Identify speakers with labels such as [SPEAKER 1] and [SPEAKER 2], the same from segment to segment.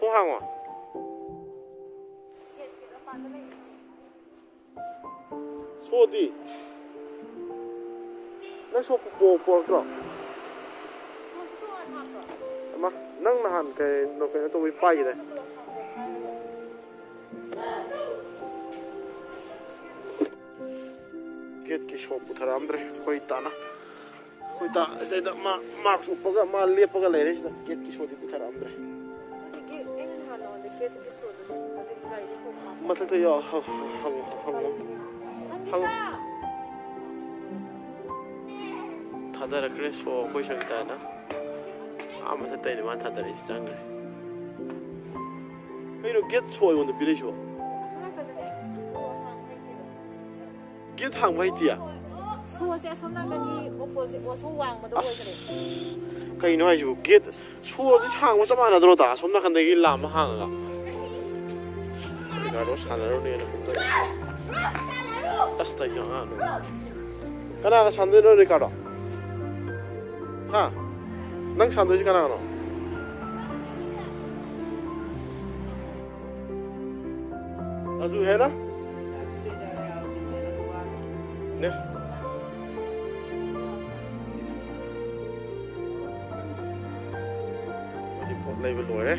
[SPEAKER 1] 통항어. 소디. 나 소포 그럼. Mà nâng là hẳn cái nó tôi bị bay này. Get cái shop của thằng Andre khơi ta đây đã mà chụp cái mà liệp cái này đấy get cái shop của thằng Andre. Mà thằng thấy hăng thằng đó là cái số khơi sang ta nữa. Mà thằng tây mà thằng đó là chẳng rồi. cái nó get xoay còn được biết đấy chứ? Get hàng vậy tiệt?
[SPEAKER 2] Xua sẽ số năm cái gì opposite của số vàng mà đâu vậy đấy?
[SPEAKER 1] Cái nó hay chứ get xua cái hàng mà sao mà nó đâu ta? số năm cái này làm hàng à? Cái đó sản xuất này nó cũng vậy. Asta yang anu. Kana ka sandu no Ricardo. Ha. Nang sandu ji kana no. Azu heana? Ne. Đi pot level rồi đấy.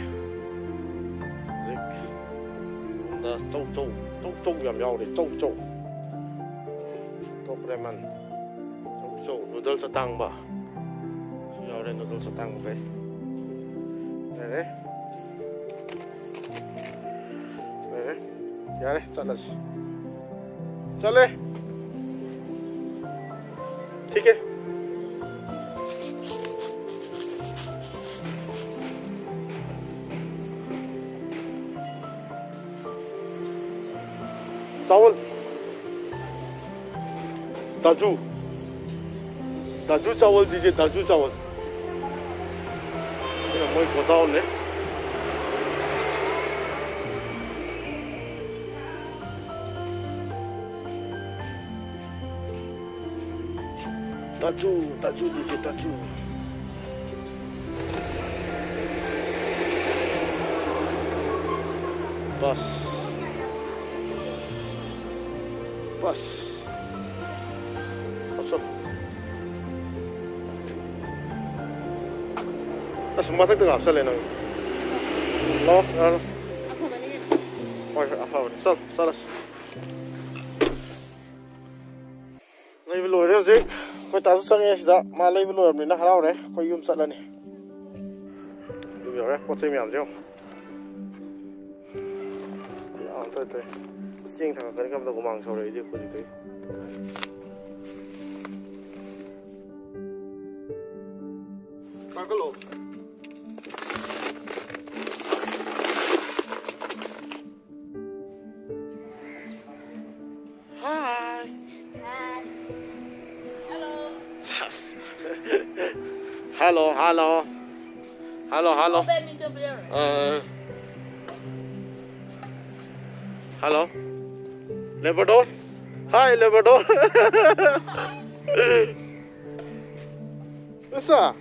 [SPEAKER 1] Zik. Da châu yam yao để châu. Top Ramen, châu noodle sa tang ba, yao để noodle sa tang vậy, này đấy, giờ đấy, chặt lên, ठीक है, चावल दाजू चावल दीजिए दाजू चावल ये मैं बताऊं ने दाजू दीजिए दाजू बस semua tak tergap salah nang. Lo. Oh, apa ni? Salas. Nai belum ada sih. Kau tahu sangat sudah. Malai belum ni nak harow deh. Kau yum salah ni. Yum ya, kau cakap macam tu. Ya, betul. Siang thang kan kamu tak kumang sore dia kau jadi. Kau lo. Hello. Hello. Labrador. Hi, Labrador. What's that?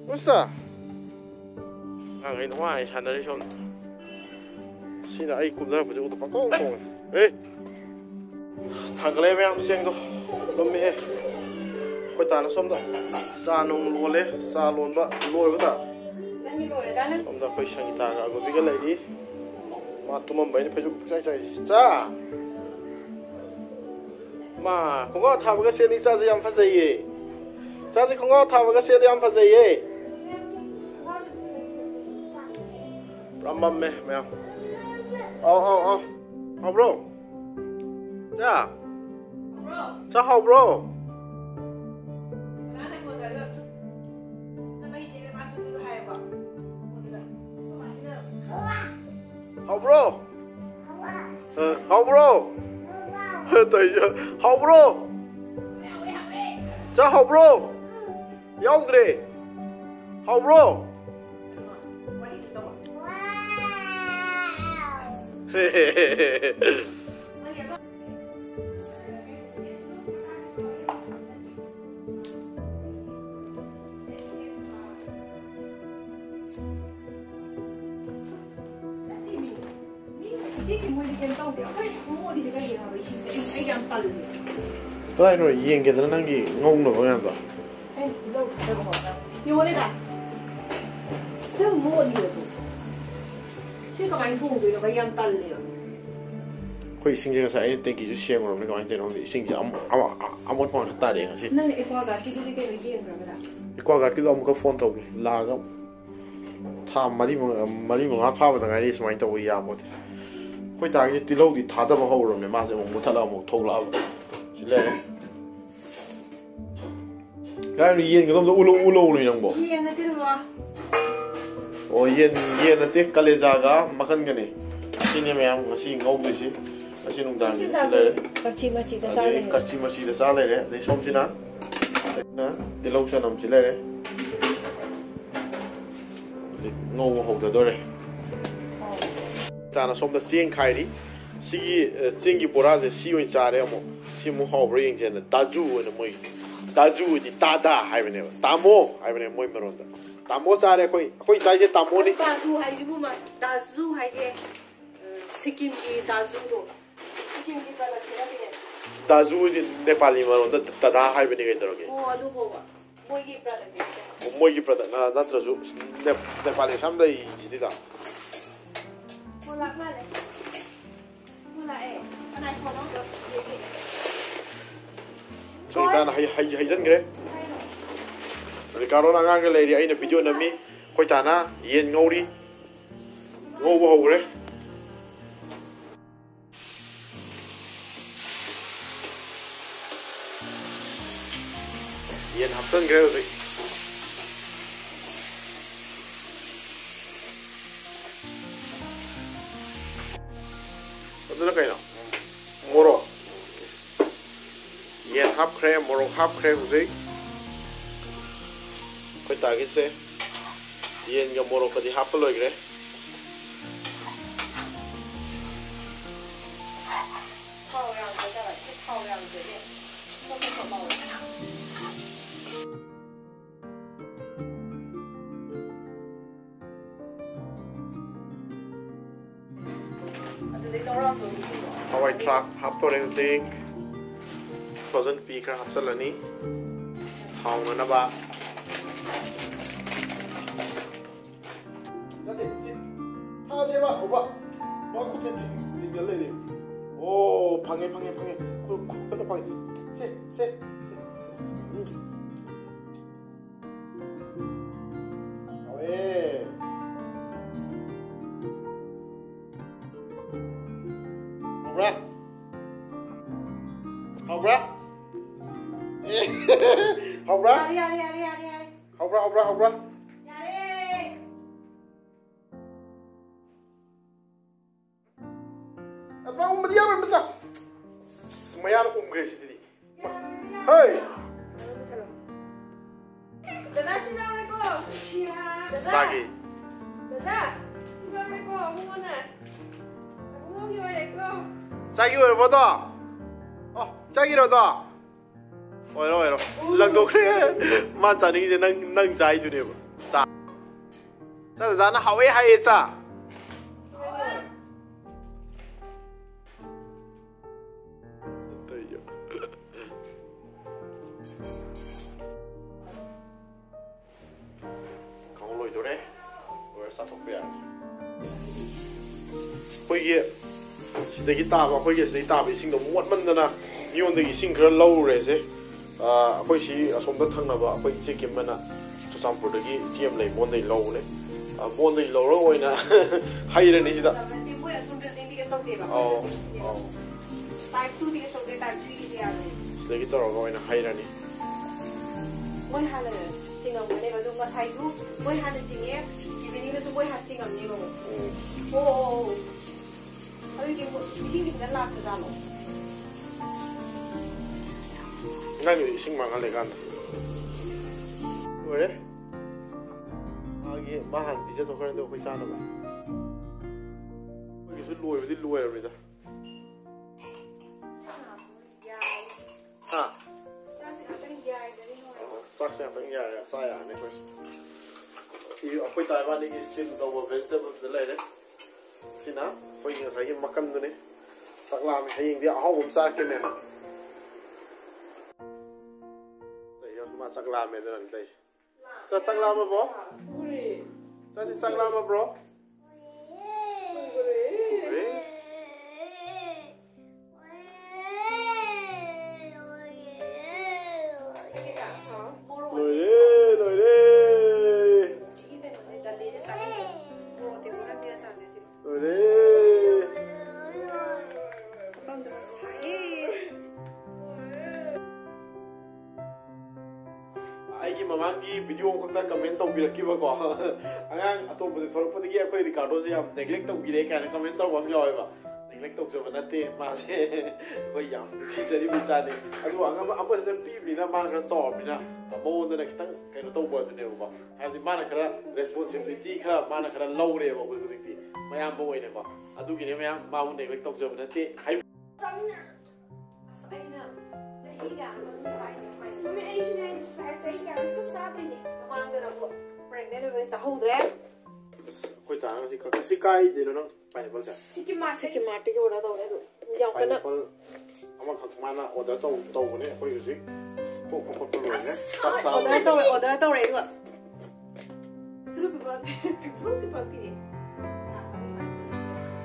[SPEAKER 1] What's that? Ang ino nga, isa na rin siya. Sina ay kumdara pa dito pa kong. Eh. Tanggalay mo yung siyang to. Lumihe. Kau tak nak somda, sanung lole, salon ba, lole ba? Somda kau isang kita agak bigal lagi, matu membayi ni pejuk cai. Cah, ma, kau ngah tahu ke sini cah yang fasa ye? 자지 건강 타버가 세대 한 파제예. 람맘매 매야. How bro? 자. 자 how bro? How bro? How bro? How bro? 자 how bro? 영들이 how bro? Try no yen ke dana ngi ngong no yan da.
[SPEAKER 2] Yo le da. Still more ni lo. Che ka mai bung de ba yan tal le.
[SPEAKER 1] Khoi sing je sa ai te ki ju xiang ro me ka mai te no sing je am pon ta de si.
[SPEAKER 2] Na e kwa ga ki du ke yen ga da.
[SPEAKER 1] E kwa ga ki do am ka phone to la ga tha mari mo nga pha ba da ngai ni smai to ya bo de. Khoi ta ki ti lo di tha da ba ho ro me ma se mo tha la mo thok la. Si le. Cái yen cái tôm ulo này nong bo.
[SPEAKER 2] Yen na tiru wa.
[SPEAKER 1] Oh yen na te kaleja ga makan ga ne. Sini mayam ngasi ngau bu si. Ngasi nung dang si le.
[SPEAKER 2] Karchi da sa le.
[SPEAKER 1] Karchi machi da sa le re. De som si na. Na te lo sa nam si le re. Si ngau ho da do re. Ta na som da sieng khai ri. Si gi bora de si wen sa re mo. Si mo ho bring chen da ju ne moi. Dazu di tada hai bane tamo hai bane moi meronda tamo sare koi chai je tamo ni
[SPEAKER 2] dazu hai ji ma dazu hai je sikim ki dazu ro sikim ki pala chera de
[SPEAKER 1] dazu di nepali meronda tada hai bane kai daroge
[SPEAKER 2] adu ho ba moi ki product de
[SPEAKER 1] moi ki product na trazu nepali sam dai ji da
[SPEAKER 2] mola male mola anai ko no do
[SPEAKER 1] so ita na hai jan gre Ricardo na nga le ri ai na video na mi koi ta na yen ngori ngo bo ho gre yen hapsan gre ri Ano kayo moro yen half cream moro half cream zik koi ta gi se yen ga moro ka di half loi gre Hawaii truck half to ring zik Prasant pi ka hapsal ani thong na ba na de ji ha je ba oba ba ku te ding le le o phang ku na phang se awe Hobra Hobra Hobra Apa dia macam Semayang Grace tadi. Hey.
[SPEAKER 2] Dada sinaw ko.
[SPEAKER 1] Sagi.
[SPEAKER 2] Dada sinaw ko. Mo na. Mo gi wala ko.
[SPEAKER 1] Sagi wala mo to. Oh, sagi ro to. Oi. Lang to kre. Man cha ni nang jai tu ne ba. Sa. Sa da na hawe hai cha. Khoi sidagi taba khoi ge sidagi taba singdo muat man dana mion dagi sing khara low re se ꯑꯩꯈꯣꯏ ꯁꯤ ꯑꯁꯣꯝꯗ ꯊꯪꯅꯕ ꯑꯩꯈꯣꯏ ꯏꯆꯦ ꯀꯤꯝꯕꯅ ꯆꯨꯔꯆꯥꯟꯄꯨꯔꯗꯒꯤ ꯏꯆꯦ ꯑꯃ ꯂꯩ ꯃꯣꯟꯗꯒꯤ ꯂꯧꯕꯅꯦ ꯃꯣꯟꯗꯒꯤ ꯂꯧꯔꯒ ꯑꯣꯏꯅ ꯍꯩꯔꯅꯤ ꯁꯤꯗ ꯁꯤꯗꯒꯤ ꯇꯧꯔꯒ ꯑꯣꯏꯅ ꯍꯩꯔꯅꯤ
[SPEAKER 2] ꯃꯣꯏ ꯍꯥꯟꯅ ꯆꯤꯡꯉꯝꯒꯅꯦꯕ ꯑꯗꯨ ꯉꯁꯥꯏꯁꯨ ꯃꯣꯏ ꯍꯥꯟꯅ ꯆꯤꯡꯉꯦ 이브닝에서 ꯃꯣꯏ ꯍꯥꯟꯅ ꯆꯤꯡꯉꯝꯅꯦꯕ ꯑꯣ ꯑꯗꯨꯗꯤ 이ꯁꯤꯡꯗꯤ ꯐꯖꯅ ꯂꯥꯛꯇꯖꯥꯠꯂꯣ
[SPEAKER 1] ꯅꯪꯒꯤ 이싱 망할래간다 왜? 마 한 삐져도그런데 ꯑꯩꯈꯣꯏ ꯆꯥꯅꯕ ꯑꯩꯈꯣꯏꯒꯤꯁꯨ ꯂꯣꯏꯕꯗꯤ ꯂꯣꯏꯔꯕꯅꯤ다 ꯍꯥ ꯆꯥꯛꯁꯦ ꯉꯥꯛꯇꯪ ꯌꯥꯔꯦ ꯆꯥ ꯌꯥꯔꯅꯤ ꯑꯩꯈꯣꯏ ꯇꯥꯏꯕꯥꯅꯤꯒꯤ ꯁ꯭ꯇꯤꯝ ꯇꯧꯕ ꯚꯦꯖꯤꯇꯦꯕꯜꯁꯗ ꯂꯩꯔꯦ ꯁꯤꯅ ꯑꯩꯈꯣꯏꯒꯤ ꯉꯁꯥꯏꯒꯤ ꯃꯀꯟꯗꯨꯅꯤ ꯆꯥꯛ ꯂꯥꯝꯃꯦ ꯍꯌꯦꯡꯗꯤ ꯑꯍꯥꯎꯕ ꯑꯃ ꯆꯥꯔꯛꯀꯦꯅꯦ ꯃꯥ ꯆꯥꯛ ꯂꯥꯝꯃꯦ ꯑꯗꯨꯅꯅꯤ ꯇꯧꯔꯤꯁꯦ ꯆꯥꯛ ꯂꯥꯝꯃꯕꯣ ꯆꯥꯛꯁꯤ ꯆꯥꯛ ꯂꯥꯝꯃꯕ꯭ꯔꯣ ꯑꯩꯒꯤ ꯃꯃꯥꯡꯒꯤ ꯚꯤꯗꯤꯑꯣ ꯈꯛꯇ ꯀꯃꯦꯟ ꯇꯧꯕꯤꯔꯛꯈꯤꯕꯀꯣ ꯑꯉꯥꯡ ꯑꯇꯣꯞꯄꯗ ꯊꯣꯔꯛꯄꯗꯒꯤ ꯑꯩꯈꯣꯏ ꯔꯤꯀꯥꯔꯗꯣꯁꯦ ꯌꯥꯝ ꯅꯦꯒ꯭ꯂꯦꯛ ꯇꯧꯕꯤꯔꯦ ꯀꯥꯏꯅ ꯀꯃꯦꯟ ꯇꯧꯕ ꯑꯃ ꯌꯥꯎꯋꯦꯕ ꯅꯦꯒ꯭ꯂꯦꯛ ꯇꯧꯖꯕ ꯅꯠꯇꯦ ꯃꯥꯁꯦ ꯑꯩꯈꯣꯏ ꯌꯥꯝ ꯅꯨꯡꯁꯤꯖꯔꯤꯕ ꯏꯆꯥꯅꯤ ꯑꯗꯨ ꯑꯃꯁꯤꯅ ꯄꯤꯕꯅꯤꯅ ꯃꯥꯅ ꯈꯔ ꯆꯥꯎꯔꯕꯅꯤꯅ ꯃꯉꯣꯟꯗꯅ ꯈꯤꯇꯪ ꯀꯩꯅꯣ ꯇꯧꯕ ꯑꯗꯨꯅꯦꯕꯀꯣ ꯍꯥꯏꯕꯗꯤ ꯃꯥꯅ ꯈꯔ ꯔꯦꯁꯄꯣꯟꯁꯤꯕꯤꯂꯤꯇꯤ ꯈꯔ ꯃꯥꯅ ꯈꯔ ꯂꯧꯔꯦꯕ ꯑꯩꯈꯣꯏ ꯍꯧꯖꯤꯛꯇꯤ ꯃꯌꯥꯝꯕ ꯑꯣꯏꯅꯀꯣ ꯑꯗꯨꯒꯤꯅꯦ ꯃꯌꯥꯝ ꯃꯥꯕꯨ ꯅꯦꯒ꯭ꯂꯦꯛ ꯇꯧꯖꯕ ꯅꯠꯇꯦ ꯑꯩꯈꯣꯏ ꯇꯥꯅ ꯉꯁꯤ ꯀꯥꯏꯗꯩꯅꯣ ꯅꯪ ꯄꯥꯏꯅꯦꯄꯜꯁꯦ
[SPEAKER 2] ꯁꯤꯀꯤꯝ ꯑꯣꯔꯗꯔ ꯇꯧꯔꯦ ꯑꯗꯨ ꯌꯥꯝ ꯀꯟꯅ
[SPEAKER 1] ꯄꯥꯏꯅꯦꯄꯜ ꯑꯃꯈꯛ ꯃꯥꯅ ꯑꯣꯔꯗꯔ ꯇꯧꯕꯅꯦ ꯑꯩꯈꯣꯏ ꯍꯧꯖꯤꯛ ꯈꯣꯛꯄ ꯈꯣꯠꯄ ꯂꯣꯏꯔꯦ
[SPEAKER 2] ꯑꯣꯔꯗꯔ ꯇꯧꯔꯦ ꯑꯗꯨꯒ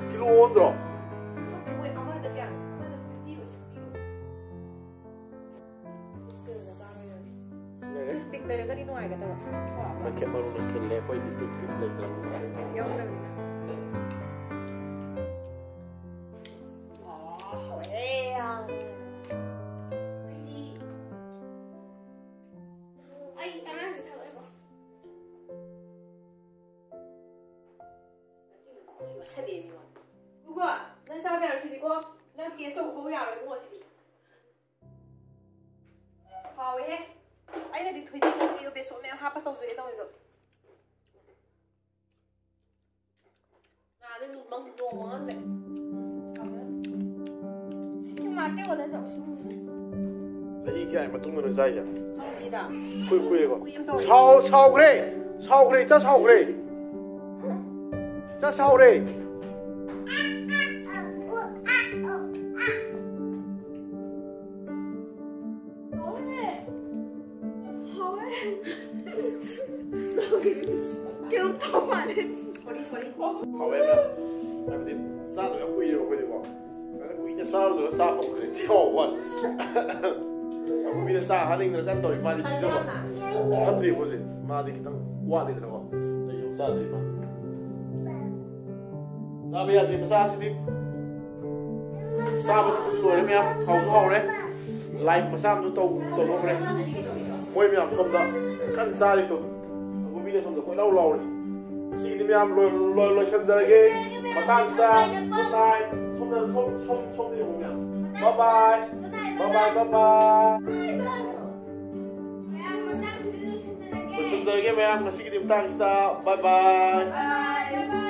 [SPEAKER 1] ꯀꯤꯂꯣ ꯑꯣꯟꯗ꯭ꯔꯣ
[SPEAKER 2] ꯄꯤꯛꯇꯔꯒꯗꯤ ꯅꯨꯡꯉꯥꯏꯒꯗꯕ
[SPEAKER 1] ꯃꯩꯈꯦꯠ ꯃꯔꯨꯅ ꯊꯤꯜꯂꯦ ꯑꯩꯈꯣꯏꯗꯤ ꯄꯤꯛ ꯂꯩꯇ꯭ꯔꯕꯅꯤꯅ
[SPEAKER 2] ꯌꯥꯎꯗ꯭ꯔꯕꯅꯤꯅ 누가? 난 사비 알시디고 난 계속 보고 야래 무엇이디? 하왜? 아이나디 퇴디 이거 배소면 하파 떠주게 떠니도. 나는 멍종한데. 시킨 말때 거다 저.
[SPEAKER 1] ꯆꯍꯤ ꯀꯌꯥꯒꯤ ꯃꯇꯨꯡꯗꯅꯣ ꯆꯥꯏꯁꯦꯈꯪꯗꯦꯗ ꯀꯨꯏꯔꯦꯀꯣ ꯁꯥꯎꯈ꯭ꯔꯦ ꯆꯥ ꯁꯥꯎꯈ꯭ꯔꯦ ꯆꯥ ꯁꯥꯎꯔꯦ 하we면 하여튼 싸도 갖고 이래 먹고 되고 나는 구이냐 싸도 싸 먹고 그래 튀어원 구이냐 싸 하는 거 간도 많이 비져봐 한들이 보지 마디 기타 와리 들어가 나 좀 싸도 이마 싸비야 디 싸시디 싸부터 무슨 노래면 하우스 하우래 라이브 마삼도 또 그래 모이면 좀더 간 자리 또 구이냐 좀더 거의 나올라오래 시기들 ям 로션자게 마땅시다 굿나잇 손들이 보면 바이바이 로션자게 매양 시기들 마땅시다 바이바이